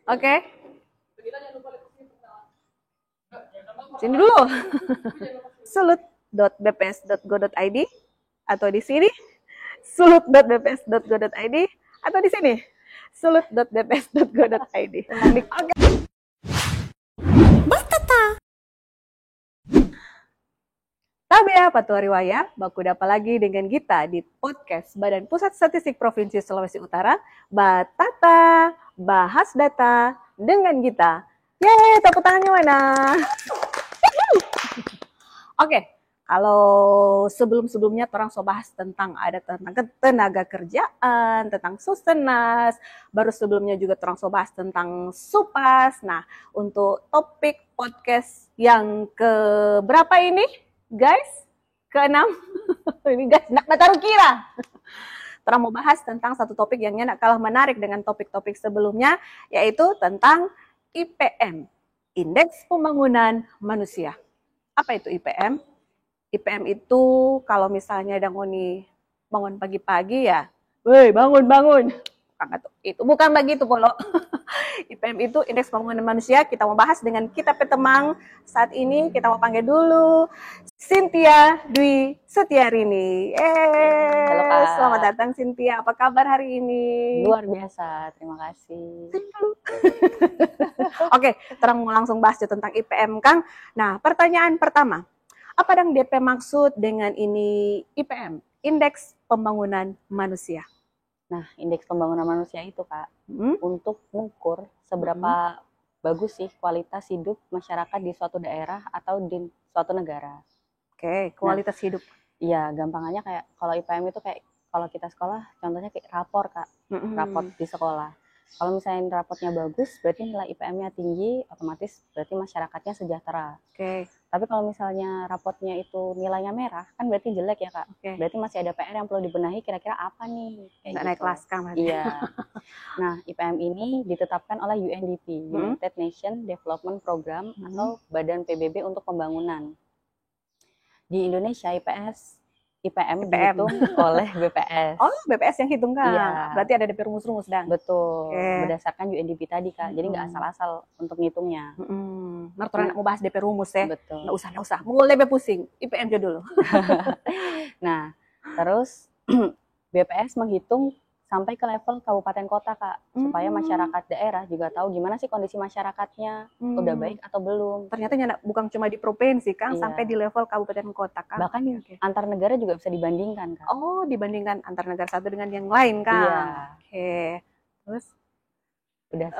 Oke. Sini dulu. sulut.bps.go.id atau di sini sulut.bps.go.id atau di sini sulut.bps.go.id. Oke. Tabea Patua Riwaya, baku dapat lagi dengan kita di podcast Badan Pusat Statistik Provinsi Sulawesi Utara, Batata, bahas data dengan kita. Yeay, tepuk tangannya mana? Oke, kalau sebelum-sebelumnya orang so bahas tentang tenaga kerjaan, tentang Sustenas, baru sebelumnya juga orang so bahas tentang Supas. Nah, untuk topik podcast yang ke berapa ini, guys? Ke-6. Ini guys, nak taruh kira. Terang mau bahas tentang satu topik yang nak kalah menarik dengan topik-topik sebelumnya, yaitu tentang IPM, Indeks Pembangunan Manusia. Apa itu IPM? IPM itu kalau misalnya dangoni bangun pagi-pagi ya, woi bangun. Itu bukan begitu Polo. IPM itu Indeks Pembangunan Manusia. Kita mau bahas dengan kita petemang saat ini. Kita mau panggil dulu Cynthia Dwi Setiarini. Halo Kak. Selamat datang Cynthia. Apa kabar hari ini? Luar biasa, terima kasih. Oke, terang mau langsung bahas tentang IPM Kang. Nah, pertanyaan pertama. Apa yang DP maksud dengan ini IPM? Indeks Pembangunan Manusia. Nah, Indeks Pembangunan Manusia itu Kak, untuk mengukur seberapa bagus sih kualitas hidup masyarakat di suatu daerah atau di suatu negara. Oke, kualitas hidup. Iya, gampangannya kayak kalau IPM itu kayak kalau kita sekolah, contohnya kayak rapor Kak, rapor di sekolah. Kalau misalnya rapotnya bagus, berarti nilai IPM-nya tinggi, otomatis berarti masyarakatnya sejahtera. Oke. Tapi kalau misalnya rapotnya itu nilainya merah, kan berarti jelek ya Kak. Oke. Berarti masih ada PR yang perlu dibenahi, kira-kira apa nih? Kayak gitu. Naik kelas Kang. Iya. Nah, IPM ini ditetapkan oleh UNDP, United Nations Development Program, atau Badan PBB untuk Pembangunan. Di Indonesia IPM dihitung oleh BPS. Oh, BPS yang hitung Kak? Iya. Berarti ada DP rumus-rumus dan? Betul, berdasarkan UNDP tadi Kak. Jadi nggak asal-asal untuk ngitungnya. Mereka mau bahas DP rumus ya? Betul. Nggak usah. Mau lebih pusing, IPM aja dulu. Nah, terus BPS menghitung sampai ke level kabupaten kota Kak, supaya masyarakat daerah juga tahu gimana sih kondisi masyarakatnya, udah baik atau belum. Ternyata bukan cuma di provinsi Kang, sampai di level kabupaten kota Kang. Bahkan antar negara juga bisa dibandingkan Kak. Oh, dibandingkan antar negara satu dengan yang lain Kang. Iya. Oke. Terus? Udah.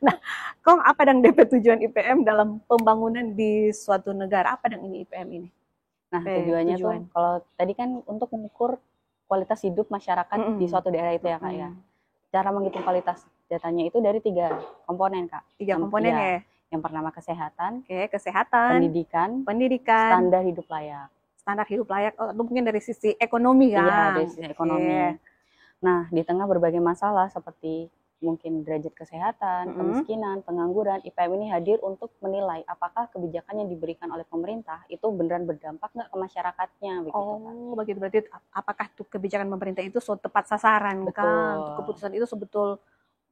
Nah, Kong apa yang DP tujuan IPM dalam pembangunan di suatu negara? Apa yang ini IPM ini? Nah, tujuannya tuh kalau tadi kan untuk mengukur kualitas hidup masyarakat di suatu daerah itu ya Kak ya. Cara menghitung kualitas datanya itu dari 3 komponen Kak. 3 komponen ya. Yang pertama kesehatan. Oke, kesehatan. Pendidikan. Standar hidup layak. Standar hidup layak. Oh, mungkin dari sisi ekonomi kan? Iya, dari sisi ekonomi. Nah, di tengah berbagai masalah seperti mungkin derajat kesehatan, kemiskinan, pengangguran, IPM ini hadir untuk menilai apakah kebijakan yang diberikan oleh pemerintah itu beneran berdampak nggak ke masyarakatnya. Begitu, oh, begitu. Berarti apakah kebijakan pemerintah itu tepat sasaran kan? Keputusan itu sebetul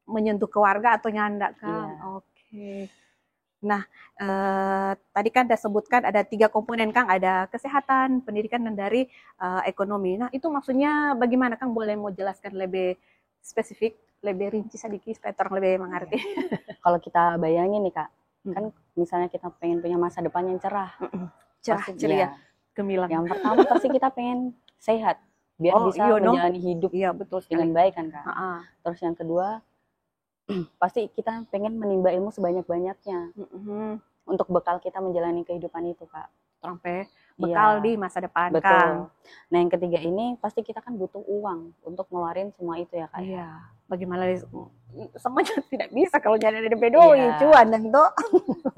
menyentuh ke warga atau nyanda kan? Iya. Oke. Nah, tadi kan Anda sebutkan ada 3 komponen Kang, ada kesehatan, pendidikan, dan dari ekonomi. Nah, itu maksudnya bagaimana Kang? Boleh mau jelaskan lebih spesifik, lebih rinci sedikit supaya orang lebih mengerti. Kalau kita bayangin nih Kak, kan misalnya kita pengen punya masa depan yang cerah, ceria, gemilang. Yang pertama pasti kita pengen sehat, biar bisa menjalani hidup dengan baik kan Kak. Terus yang kedua, pasti kita pengen menimba ilmu sebanyak-banyaknya untuk bekal kita menjalani kehidupan itu Kak. Sampai bekal di masa depan. Betul. Kang. Nah yang ketiga ini pasti kita kan butuh uang untuk ngeluarin semua itu ya Kak. Iya. Bagaimana semuanya tidak bisa kalau nyari dari bedoi cuan dan itu.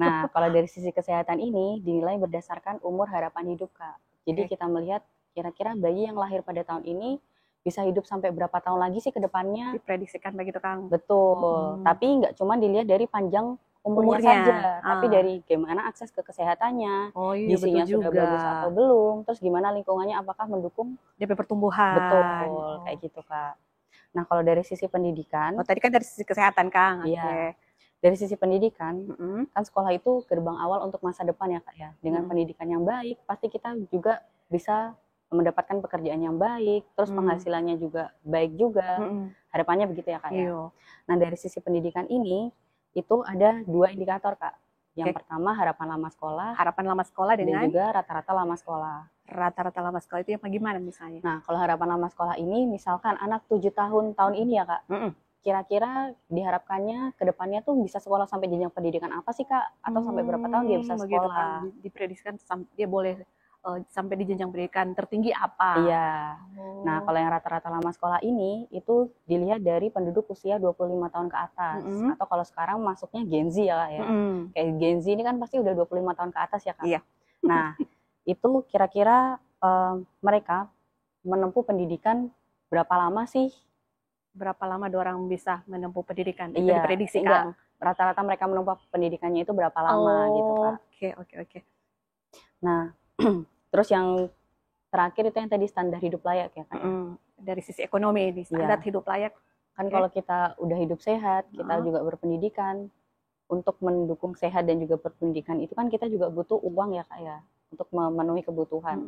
Nah kalau dari sisi kesehatan ini dinilai berdasarkan umur harapan hidup Kak. Jadi kita melihat kira-kira bayi yang lahir pada tahun ini bisa hidup sampai berapa tahun lagi sih ke depannya? Diprediksikan begitu Kang. Betul. Tapi nggak cuma dilihat dari panjang umurnya saja, tapi dari gimana akses ke kesehatannya, gizinya sudah bagus atau belum, terus gimana lingkungannya apakah mendukung DP pertumbuhan. Betul, kayak gitu Kak. Nah, kalau dari sisi pendidikan, Oh, tadi kan dari sisi kesehatan, Kang. iya. Dari sisi pendidikan, Mm-mm. kan sekolah itu gerbang awal untuk masa depan ya Kak ya. Dengan pendidikan yang baik, pasti kita juga bisa mendapatkan pekerjaan yang baik, terus penghasilannya juga baik juga. Harapannya begitu ya Kak ya. Iya. Nah, dari sisi pendidikan ini, itu ada 2 indikator Kak. Yang pertama harapan lama sekolah, Harapan lama sekolah dan dengan juga rata-rata lama sekolah. rata-rata lama sekolah itu yang bagaimana misalnya? Nah, kalau harapan lama sekolah ini, misalkan anak 7 tahun ini ya Kak, kira-kira diharapkannya ke depannya tuh bisa sekolah sampai jenjang pendidikan apa sih Kak? Atau sampai berapa tahun dia bisa Begitu, sekolah? Kang. Diprediksikan dia boleh sampai di jenjang pendidikan tertinggi apa? Iya. Nah, kalau yang rata-rata lama sekolah ini, itu dilihat dari penduduk usia 25 tahun ke atas. Atau kalau sekarang masuknya Gen Z ya Kak ya. Kayak Gen Z ini kan pasti udah 25 tahun ke atas ya Kak? Iya. Nah, itu kira-kira mereka menempuh pendidikan berapa lama sih? Berapa lama orang bisa menempuh pendidikan? Itu Iya, diprediksi, enggak. Kang. Rata-rata mereka menempuh pendidikannya itu berapa lama gitu Kak. Oke. Nah, terus yang terakhir itu yang tadi standar hidup layak ya Kak. Dari sisi ekonomi, di standar hidup layak. Kan kalau kita udah hidup sehat, kita juga berpendidikan, untuk mendukung sehat dan juga berpendidikan itu kan kita juga butuh uang ya Kak ya, untuk memenuhi kebutuhan.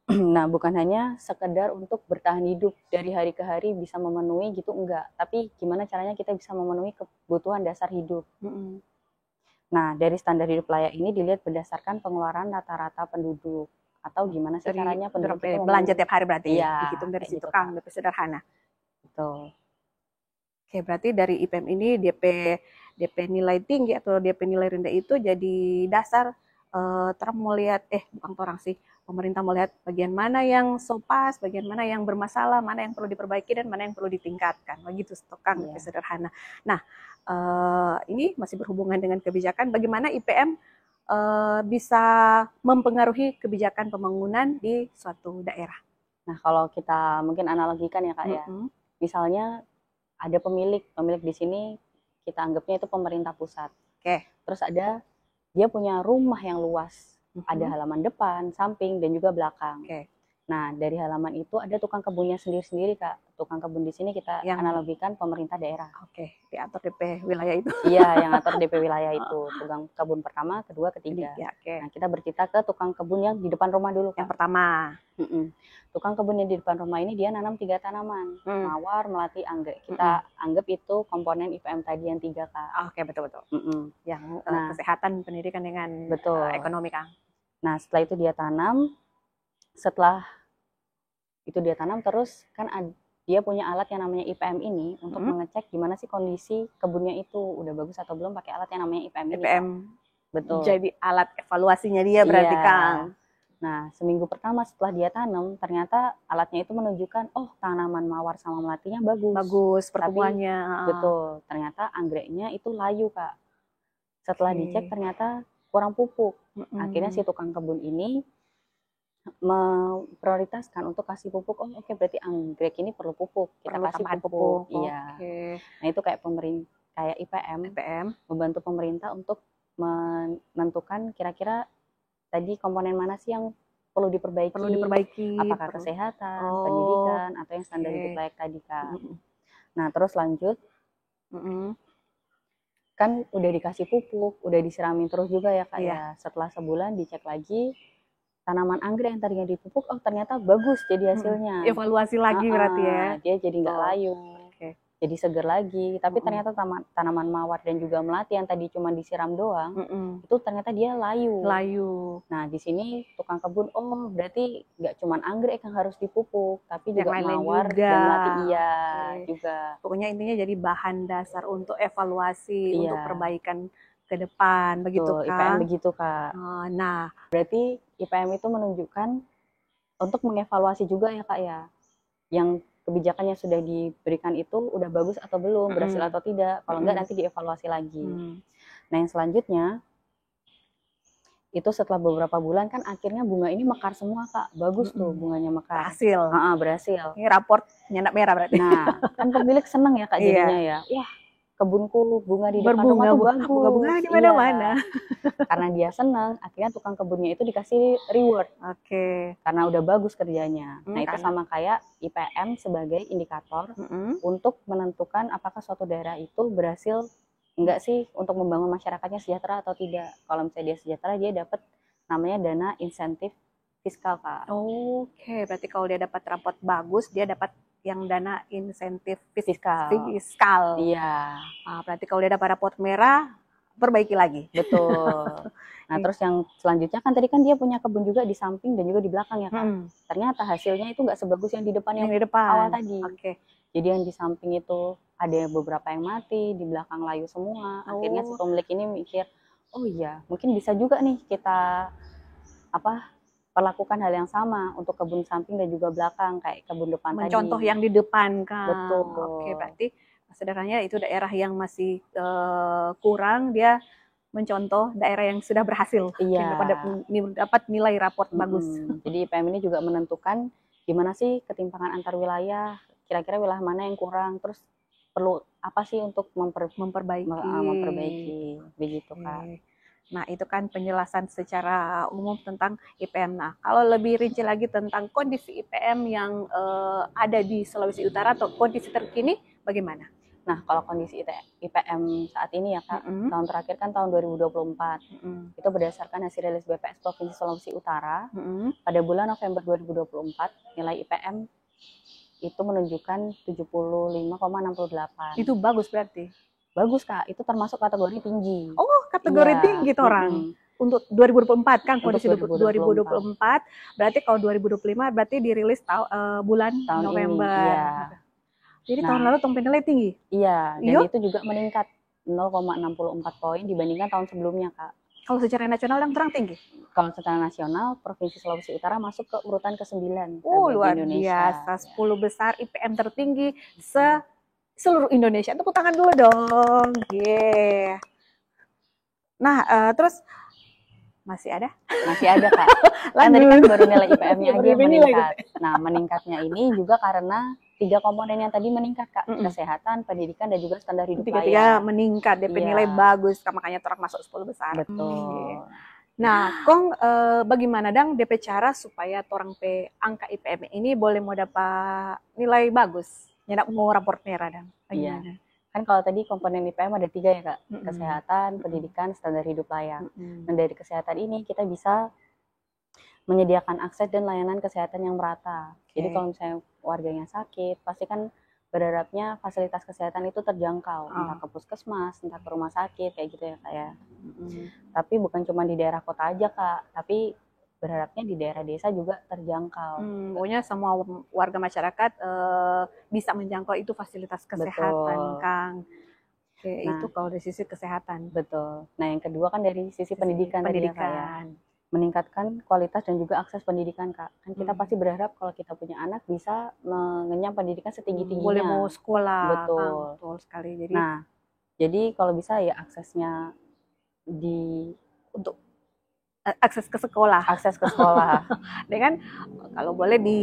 Nah, bukan hanya sekedar untuk bertahan hidup dari hari ke hari bisa memenuhi gitu, enggak. Tapi gimana caranya kita bisa memenuhi kebutuhan dasar hidup. Nah, dari standar hidup layak ini dilihat berdasarkan pengeluaran rata-rata penduduk. Atau gimana sih caranya penduduk itu belanja tiap hari berarti? Iya, dihitung dari situ gitu, Kang, DP sederhana. Betul. Oke, berarti dari IPM ini DP nilai tinggi atau DP nilai rendah itu jadi dasar terang mau lihat, bukan orang sih, pemerintah mau lihat bagian mana yang sopas, bagian mana yang bermasalah, mana yang perlu diperbaiki, dan mana yang perlu ditingkatkan. Begitu Kang, sederhana. Nah, ini masih berhubungan dengan kebijakan, bagaimana IPM bisa mempengaruhi kebijakan pembangunan di suatu daerah. Nah, kalau kita mungkin analogikan ya Kak ya, misalnya ada pemilik di sini kita anggapnya itu pemerintah pusat. Terus ada dia punya rumah yang luas, ada halaman depan, samping, dan juga belakang. Nah, dari halaman itu ada tukang kebunnya sendiri-sendiri Kak. Tukang kebun di sini kita analogikan pemerintah daerah. Diatur DP wilayah itu. Iya, yang atur DP wilayah itu. Tukang kebun pertama, kedua, ketiga. Nah, kita bercerita ke tukang kebun yang di depan rumah dulu Kak. Yang pertama. Tukang kebun yang di depan rumah ini dia nanam 3 tanaman, mawar, melati, anggrek. Kita anggap itu komponen IPM tadi yang 3 Kak. Oke, betul. Yang kesehatan, pendidikan dengan ekonomi Kang. Nah, setelah itu dia tanam, terus kan dia punya alat yang namanya IPM ini untuk mengecek gimana sih kondisi kebunnya itu udah bagus atau belum pakai alat yang namanya IPM ini. Betul. Jadi alat evaluasinya dia berarti Kang. Nah, seminggu pertama setelah dia tanam, ternyata alatnya itu menunjukkan, tanaman mawar sama melatinya bagus pertumbuhannya. Betul, ternyata anggreknya itu layu Kak. Setelah dicek ternyata kurang pupuk. Akhirnya si tukang kebun ini memprioritaskan untuk kasih pupuk. Berarti anggrek ini perlu pupuk, kita kasih pupuk. Iya. Nah, itu kayak kayak IPM membantu pemerintah untuk menentukan kira-kira tadi komponen mana sih yang perlu diperbaiki. Apakah kesehatan, pendidikan, atau yang standar hidup layak tadi Kak. Nah, terus lanjut. Kan udah dikasih pupuk, udah disiramin terus juga ya Kak ya. Setelah sebulan dicek lagi, tanaman anggrek yang tadinya dipupuk, ternyata bagus jadi hasilnya. Evaluasi lagi berarti ya. Dia jadi nggak layu, jadi seger lagi. Tapi ternyata tanaman mawar dan juga melati yang tadi cuma disiram doang, itu ternyata dia layu. Nah, di sini tukang kebun, berarti nggak cuma anggrek yang harus dipupuk, tapi juga mawar dan melati juga. Pokoknya intinya jadi bahan dasar untuk evaluasi, untuk perbaikan ke depan, begitu Kak. IPM begitu Kak. Nah, berarti IPM itu menunjukkan untuk mengevaluasi juga ya Kak ya, yang kebijakan yang sudah diberikan itu udah bagus atau belum, berhasil atau tidak. Kalau enggak nanti dievaluasi lagi. Nah, yang selanjutnya itu setelah beberapa bulan kan akhirnya bunga ini mekar semua Kak. Bagus tuh bunganya mekar. Berhasil. Berhasil. Ini raport nyandak merah berarti. Nah, kan pemilik seneng ya Kak jadinya ya. Wah, kebunku bunga di depan rumah tuh bagus. bunga di Iya. mana-mana. Karena dia senang, akhirnya tukang kebunnya itu dikasih reward Oke. karena udah bagus kerjanya. Nah, itu Karena sama kayak IPM sebagai indikator untuk menentukan apakah suatu daerah itu berhasil enggak sih untuk membangun masyarakatnya sejahtera atau tidak. Kalau misalnya dia sejahtera, dia dapat namanya dana insentif fiskal, Kak. Oke, berarti kalau dia dapat rapot bagus, dia dapat yang dana insentif Fiskal. Iya. Nah, berarti kalau dia dapat rapot merah, perbaiki lagi. Betul. Nah, terus yang selanjutnya kan tadi kan dia punya kebun juga di samping dan juga di belakang ya, Kak. Ternyata hasilnya itu nggak sebagus yang di depan yang di depan awal tadi. Oke. Jadi yang di samping itu ada beberapa yang mati, di belakang layu semua. Akhirnya si pemilik ini mikir, oh iya, mungkin bisa juga nih kita perlakukan hal yang sama untuk kebun samping dan juga belakang kayak kebun depan tadi. Mencontoh yang di depan, kan. Betul. Oke, berarti sederhananya itu daerah yang masih kurang, dia mencontoh daerah yang sudah berhasil. Iya. Dapat nilai raport bagus. Jadi IPM ini juga menentukan gimana sih ketimpangan antar wilayah, kira-kira wilayah mana yang kurang, terus perlu apa sih untuk memperbaiki begitu, Kak. Nah, itu kan penjelasan secara umum tentang IPM. Nah, kalau lebih rinci lagi tentang kondisi IPM yang ada di Sulawesi Utara atau kondisi terkini, bagaimana? Nah, kalau kondisi IPM saat ini ya, Kak, tahun terakhir kan tahun 2024. Itu berdasarkan hasil rilis BPS Provinsi Sulawesi Utara. Pada bulan November 2024, nilai IPM itu menunjukkan 75,68. Itu bagus berarti? Bagus, Kak, itu termasuk kategori tinggi. Oh, kategori tinggi tuh orang. Untuk 2024 kan, kondisi 2024. Berarti kalau 2025 berarti dirilis bulan November. Ini, iya. Jadi tahun lalu nilai tinggi? Iya, dan itu juga meningkat 0,64 poin dibandingkan tahun sebelumnya, Kak. Kalau secara nasional yang terang tinggi? Kalau secara nasional, Provinsi Sulawesi Utara masuk ke urutan ke-9. Luar biasa, 10 besar IPM tertinggi seluruh Indonesia. Tepuk tangan dulu dong. Yeah. Nah, terus masih ada? Masih ada, Kak. Kan tadi kan baru nilai IPM-nya aja yang meningkat. Nah, meningkatnya ini juga karena 3 komponen yang tadi meningkat, Kak. Kesehatan, pendidikan, dan juga standar hidup layak. Tiga meningkat, DP nilai bagus, makanya orang masuk 10 besar. Betul. Nah, Kong, bagaimana dang DP cara supaya orang angka IPM ini boleh mau dapat nilai bagus? Nyedak mau raport merah dang? Iya. Kan kalau tadi komponen IPM ada 3 ya, Kak. Kesehatan, pendidikan, standar hidup layak. Dan dari kesehatan ini kita bisa menyediakan akses dan layanan kesehatan yang merata. Jadi kalau misalnya warganya sakit, pasti kan berharapnya fasilitas kesehatan itu terjangkau, entah ke puskesmas, entah ke rumah sakit, kayak gitu ya, Kak ya. Tapi bukan cuma di daerah kota aja, Kak, tapi berharapnya di daerah desa juga terjangkau. Pokoknya semua warga masyarakat bisa menjangkau itu fasilitas kesehatan. Betul. Kang. Oke, itu kalau dari sisi kesehatan. Betul. Nah, yang kedua kan dari sisi pendidikan. Tadi ya, Kak ya. Meningkatkan kualitas dan juga akses pendidikan, Kak. Kan kita pasti berharap kalau kita punya anak bisa mengenyam pendidikan setinggi-tingginya. Boleh mau sekolah. Betul. Betul sekali. Jadi kalau bisa ya aksesnya untuk akses ke sekolah. Dengan kalau boleh di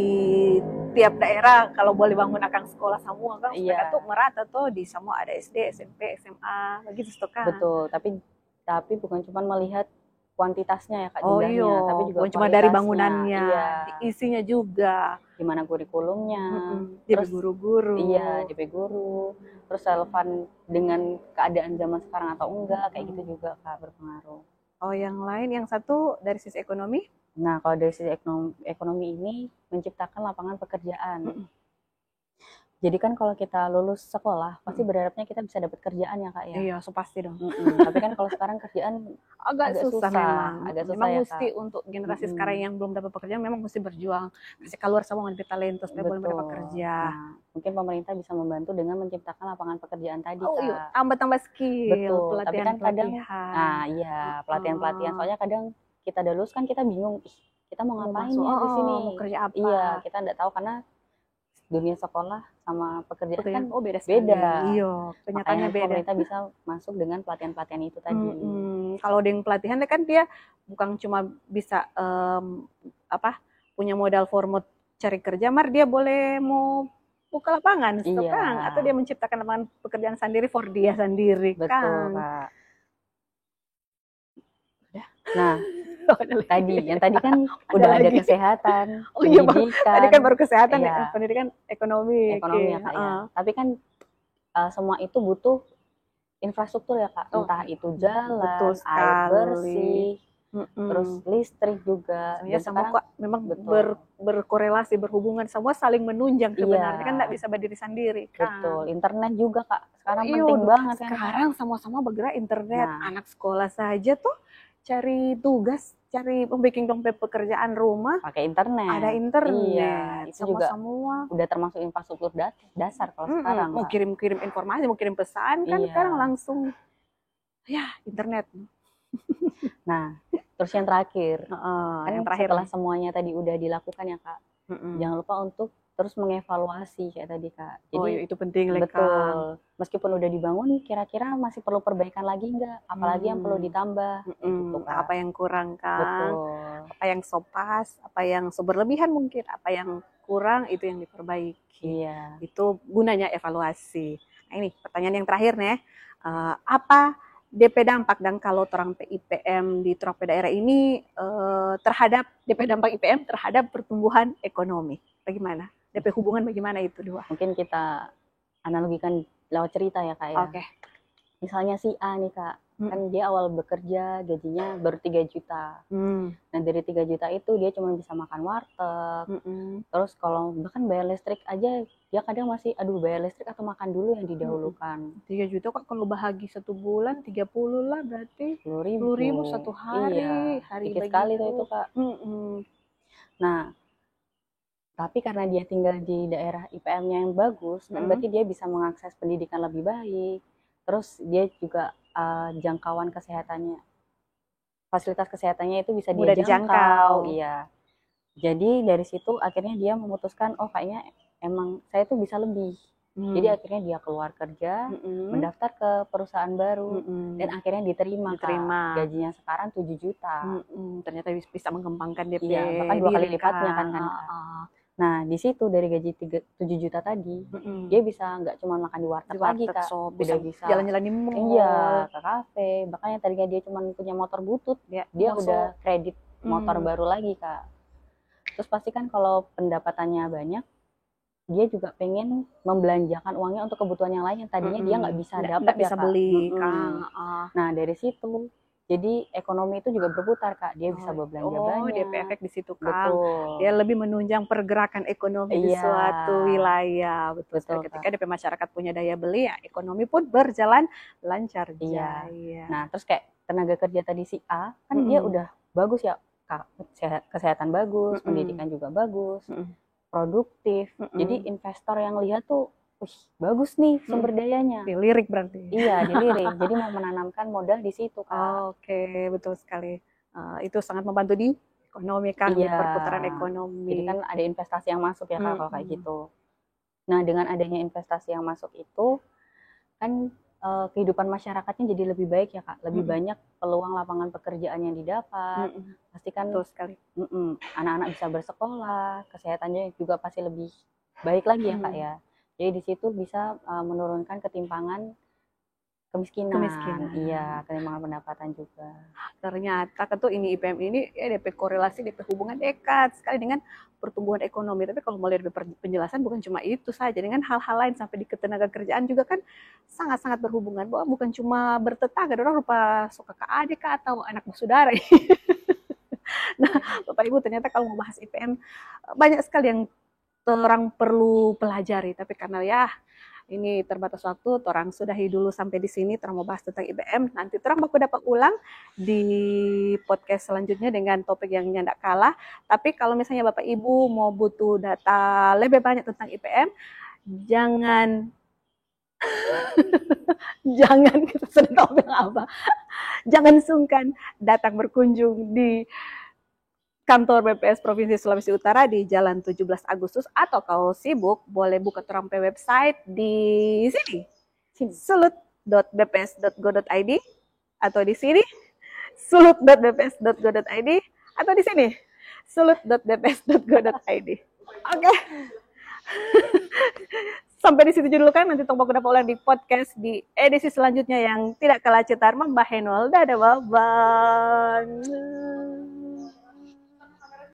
tiap daerah kalau boleh bangun akan sekolah semua kan, supaya tuh merata tuh di semua ada SD, SMP, SMA, begitu kan. Betul. Tapi bukan cuma melihat kuantitasnya ya, Kak, jumlahnya, tapi juga cuma dari bangunannya, isinya juga, gimana kurikulumnya, terus guru-guru, DP guru, terus relevan dengan keadaan zaman sekarang atau enggak, kayak gitu juga, Kak, berpengaruh. Yang lain, yang satu dari sisi ekonomi? Nah, kalau dari sisi ekonomi ini menciptakan lapangan pekerjaan. Jadi kan kalau kita lulus sekolah, pasti berharapnya kita bisa dapat kerjaan ya, Kak ya. Iya, pasti dong. Tapi kan kalau sekarang kerjaan agak susah memang. Memang ya, mesti Kak. Untuk generasi sekarang yang belum dapat pekerjaan memang mesti berjuang. Mesti keluar sama dengan talenta supaya boleh dapat kerja. Nah, mungkin pemerintah bisa membantu dengan menciptakan lapangan pekerjaan tadi, Kak. Iya, tambah skill. Betul. Tapi kan kadang, pelatihan. Soalnya kadang kita udah lulus kan kita bingung, kita mau ngapain ya di sini? Mau kerja apa? Iya, kita nggak tahu karena dunia sekolah sama pekerjaan kan beda. Iya, kenyataannya beda. Pemerintah bisa masuk dengan pelatihan-pelatihan itu tadi. Kalau dengan pelatihan kan dia bukan cuma bisa punya modal format cari kerja, dia boleh mau buka lapangan, Iya. Kang, atau dia menciptakan lapangan pekerjaan sendiri for dia sendiri, Betul, Kang. Kak. Udah. Nah, yang tadi kan Ada udah ada lagi. kesehatan, Oh iya, pendidikan. tadi kan baru kesehatan, Iya. pendidikan, ekonomi. Ekonomi oke. ya, Kak, ya. Tapi kan semua itu butuh infrastruktur ya, Kak. Oh, Entah itu betul jalan, air sekali. bersih, terus listrik juga. Sebenarnya Dan semua sekarang kok memang betul. berkorelasi, berhubungan, semua saling menunjang sebenarnya, Iya. kan nggak bisa berdiri sendiri, kan. Betul, internet juga, Kak. Sekarang Iya, penting banget kan. sekarang sama-sama bergerak internet. Nah. Anak sekolah saja tuh cari tugas, cari membikin dompet pekerjaan rumah, Pakai internet. ada internet. Iya, itu juga semua udah termasuk infrastruktur dasar kalau sekarang, mau Kak. kirim informasi, mau kirim pesan kan Iya. sekarang langsung ya internet. Nah, terus yang terakhir, kan yang terakhir setelah semuanya tadi udah dilakukan ya, Kak, jangan lupa untuk terus mengevaluasi kayak tadi, Kak. Jadi itu penting, betul. Meskipun udah dibangun, kira-kira masih perlu perbaikan lagi nggak? Apalagi yang perlu ditambah? Gitu, Kak. Apa yang kurang, kan? Betul. Apa yang sopas, apa yang berlebihan mungkin, apa yang kurang itu yang diperbaiki. Iya. Itu gunanya evaluasi. Nah, ini pertanyaan yang terakhir nih. Apa DP dampak dan kalau orang IPM di Trope daerah ini terhadap DP dampak IPM terhadap pertumbuhan ekonomi? Bagaimana? DP hubungan bagaimana itu dua? Mungkin kita analogikan lewat cerita ya, Kak, ya. Oke. Misalnya si A nih, Kak, kan dia awal bekerja gajinya baru 3 juta. Nah, dari 3 juta itu dia cuma bisa makan warteg. Terus kalau bahkan bayar listrik aja dia kadang masih bayar listrik atau makan dulu yang didahulukan. 3 juta kok kalau bahagi 1 bulan 30 lah berarti 10.000 satu hari. Iya, hari dikit sekali tuh itu, Kak. Nah, tapi karena dia tinggal di daerah IPM-nya yang bagus, kan berarti dia bisa mengakses pendidikan lebih baik. Terus dia juga jangkauan kesehatannya, fasilitas kesehatannya itu bisa dia jangkau. Iya. Jadi dari situ akhirnya dia memutuskan, oh kayaknya emang saya tuh bisa lebih. Jadi akhirnya dia keluar kerja, mendaftar ke perusahaan baru, dan akhirnya diterima. Kak. Gajinya sekarang 7 juta. Ternyata bisa mengembangkan DP. Iya, bahkan 2 kali lipatnya kan. Nah, di situ dari gaji 7 juta tadi, dia bisa nggak cuma makan di warteg lagi, Kak. Udah bisa jalan-jalan di mall. Iya, ke kafe. Bahkan yang tadinya dia cuma punya motor butut, dia udah kredit motor baru lagi, Kak. Terus pasti kan kalau pendapatannya banyak, dia juga pengen membelanjakan uangnya untuk kebutuhan yang lain yang tadinya dia nggak bisa dapat, bisa beli, Kak. Nah, dari situ jadi ekonomi itu juga berputar, Kak. Dia bisa berbelanja banyak. DP efek di situ, Kak. Betul. Dia lebih menunjang pergerakan ekonomi di suatu wilayah. Betul. Ketika DP masyarakat punya daya beli, ya ekonomi pun berjalan lancar. Iya. Nah, terus kayak tenaga kerja tadi si A, kan dia udah bagus ya, Kak. Kesehatan bagus, pendidikan juga bagus, produktif. Jadi investor yang lihat tuh, bagus nih sumber dayanya. Dilirik berarti. Iya, dilirik. Jadi mau menanamkan modal di situ, Kak. Oke, betul sekali. Itu sangat membantu di ekonomi, kan, di perputaran ekonomi. Jadi kan ada investasi yang masuk ya, Kak, kalau kayak gitu. Nah, dengan adanya investasi yang masuk itu, kan kehidupan masyarakatnya jadi lebih baik ya, Kak. Lebih banyak peluang lapangan pekerjaan yang didapat. Pasti kan betul sekali. Anak-anak bisa bersekolah, kesehatannya juga pasti lebih baik lagi ya, Kak, ya. Jadi di situ bisa menurunkan kemiskinan. Iya, ketimpangan pendapatan juga. Ternyata kan tuh ini IPM ini DP korelasi, DP hubungan dekat sekali dengan pertumbuhan ekonomi. Tapi kalau mau lihat penjelasan bukan cuma itu saja, dengan hal-hal lain sampai di ketenaga kerjaan juga kan sangat-sangat berhubungan. Bahwa bukan cuma bertetangga, orang rupa suka ke adik atau anak bersaudara. Nah, Bapak Ibu, ternyata kalau mau bahas IPM banyak sekali yang orang perlu pelajari, tapi karena ya ini terbatas waktu, orang sudahi dulu sampai di sini. Orang mau bahas tentang IPM, nanti orang bakal dapat ulang di podcast selanjutnya dengan topik yang nyandak kalah. Tapi kalau misalnya Bapak Ibu mau butuh data lebih banyak tentang IPM, jangan kita sedang topik apa, jangan sungkan datang berkunjung di kantor BPS Provinsi Sulawesi Utara di Jalan 17 Agustus, atau kalau sibuk boleh buka terampe website di sini sulut.bps.go.id, atau di sini sulut.bps.go.id, atau di sini sulut.bps.go.id. Oke. sampai di situ dulu kan, nanti tong baku dapat ulang di podcast di edisi selanjutnya yang tidak kalah cetar Mbak Henol. Dadah, bye-bye.